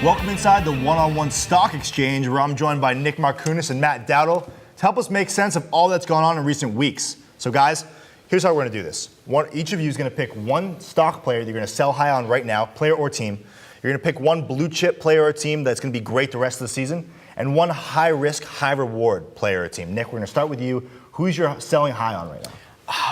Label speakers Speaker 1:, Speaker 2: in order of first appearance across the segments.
Speaker 1: Welcome inside the one-on-one stock exchange where I'm joined by Nick Markunis and Matt Dowdle to help us make sense of all that's gone on in recent weeks. So guys, here's how we're going to do this. Each of you is going to pick one stock player that you're going to sell high on right now, player or team. You're going to pick one blue chip player or team that's going to be great the rest of the season, and one high risk, high reward player or team. Nick, we're going to start with you. Who's you're selling high on right now?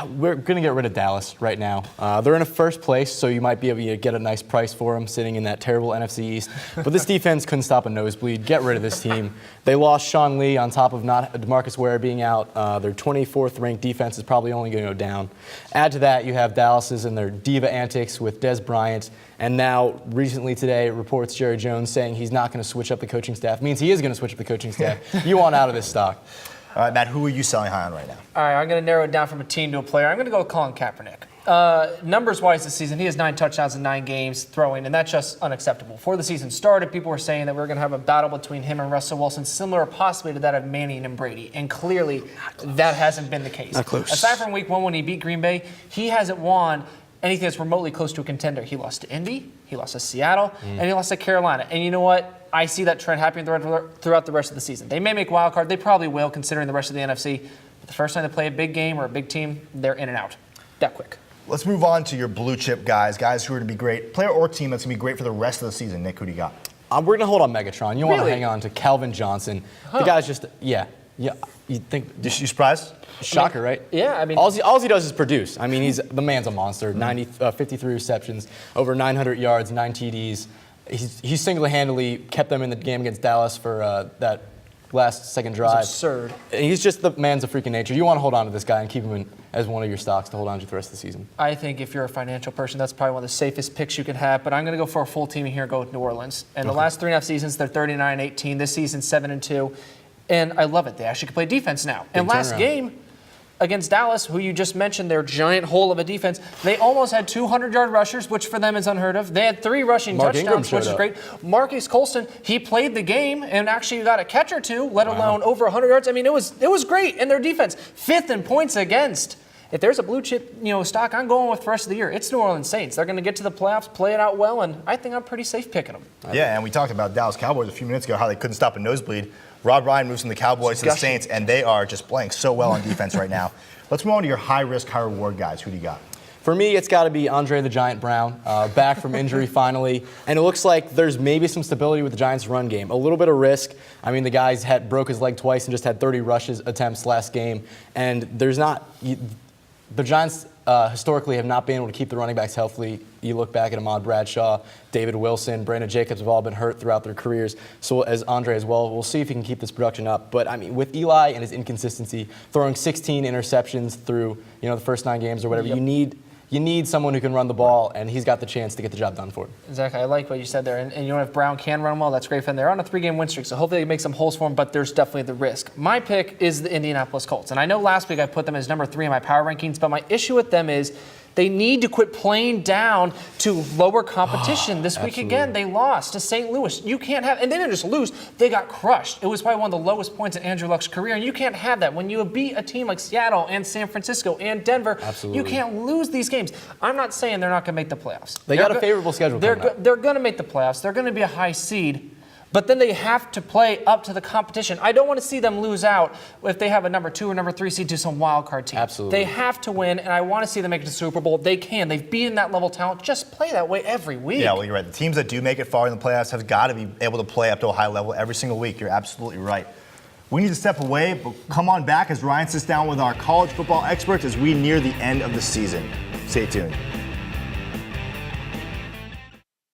Speaker 2: We're going to get rid of Dallas right now. They're in a first place, so you might be able to get a nice price for them sitting in that terrible NFC East. But this defense couldn't stop a nosebleed. Get rid of this team. They lost Sean Lee on top of not DeMarcus Ware being out. Their 24th ranked defense is probably only going to go down. Add to that, you have Dallas's and their diva antics with Des Bryant. And now, recently today, reports Jerry Jones saying he's not going to switch up the coaching staff. Means he is going to switch up the coaching staff. You want out of this stock.
Speaker 1: All right, Matt, who are you selling high on right now?
Speaker 3: All right, I'm going to narrow it down from a team to a player. I'm going to go with Colin Kaepernick. Numbers-wise this season, he has 9 touchdowns in 9 games throwing, and that's just unacceptable. Before the season started, people were saying that we were going to have a battle between him and Russell Wilson, similar possibly to that of Manning and Brady, and clearly that hasn't been the case.
Speaker 2: Not close.
Speaker 3: Aside from Week 1 when he beat Green Bay, he hasn't won anything that's remotely close to a contender. He lost to Indy, he lost to Seattle, and he lost to Carolina. And you know what? I see that trend happening throughout the rest of the season. They may make wild card. They probably will, considering the rest of the NFC. But the first time they play a big game or a big team, they're in and out that quick.
Speaker 1: Let's move on to your blue chip guys who are to be great, player or team that's going to be great for the rest of the season. Nick, who do you got?
Speaker 2: We're going to hold on Megatron. You want to
Speaker 3: Really?
Speaker 2: hang on to Calvin Johnson. The guy's just, yeah. You think,
Speaker 1: You surprised?
Speaker 2: shocker, right?
Speaker 3: Yeah, I mean.
Speaker 2: All he does is produce. I mean, the man's a monster. 53 receptions, over 900 yards, 9 TDs. He single-handedly kept them in the game against Dallas for that last second drive.
Speaker 3: It's absurd.
Speaker 2: He's just the man's a freak of nature. You want to hold on to this guy and keep him as one of your stocks to hold on to the rest of the season.
Speaker 3: I think if you're a financial person, that's probably one of the safest picks you can have. But I'm going to go for a full team here and go with New Orleans. And the last 3.5 seasons, they're 39-18. This season, 7-2. And I love it. They actually can play defense now. And last
Speaker 2: turnaround.
Speaker 3: game against Dallas, who you just mentioned, their giant hole of a defense, they almost had 200-yard rushers, which for them is unheard of. They had 3 rushing
Speaker 2: Mark Ingram
Speaker 3: touchdowns, which is
Speaker 2: showed
Speaker 3: great. Marcus Colston, he played the game and actually got a catch or 2, let alone over 100 yards. I mean, it was great in their defense. 5th in points against. If there's a blue chip, stock I'm going with for the rest of the year, it's New Orleans Saints. They're going to get to the playoffs, play it out well, and I think I'm pretty safe picking them.
Speaker 1: Yeah, and we talked about Dallas Cowboys a few minutes ago, how they couldn't stop a nosebleed. Rod Ryan moves from the Cowboys to the Saints, and they are just playing so well on defense right now. Let's move on to your high-risk, high-reward guys. Who do you got?
Speaker 2: For me, it's got to be Andre the Giant Brown, back from injury finally. And it looks like there's maybe some stability with the Giants' run game. A little bit of risk. I mean, the guy's broke his leg twice and just had 30 rushes attempts last game. And there's not... The Giants historically have not been able to keep the running backs healthy. You look back at Ahmad Bradshaw, David Wilson, Brandon Jacobs have all been hurt throughout their careers. So as Andre as well, we'll see if he can keep this production up. But I mean, with Eli and his inconsistency, throwing 16 interceptions through the first 9 games or whatever,
Speaker 3: Yep.
Speaker 2: you need someone who can run the ball, and he's got the chance to get the job done for him.
Speaker 3: Exactly. I like what you said there. And if Brown can run well, that's great for them. They're on a 3-game win streak, so hopefully they make some holes for him, but there's definitely the risk. My pick is the Indianapolis Colts. And I know last week I put them as number 3 in my power rankings, but my issue with them is they need to quit playing down to lower competition. This week again, they lost to St. Louis. You can't have, and they didn't just lose, they got crushed. It was probably one of the lowest points in Andrew Luck's career, and you can't have that. When you beat a team like Seattle and San Francisco and Denver, you can't lose these games. I'm not saying they're not going to make the playoffs.
Speaker 2: They got a favorable schedule coming up.
Speaker 3: They're going to make the playoffs. They're going to be a high seed. But then they have to play up to the competition. I don't want to see them lose out if they have a number 2 or number 3 seed to some wild card team.
Speaker 2: Absolutely.
Speaker 3: They have to win, and I want to see them make it to the Super Bowl. They can. They've beaten that level of talent. Just play that way every week.
Speaker 1: Yeah, well, you're right. The teams that do make it far in the playoffs have got to be able to play up to a high level every single week. You're absolutely right. We need to step away, but come on back as Ryan sits down with our college football experts as we near the end of the season. Stay tuned.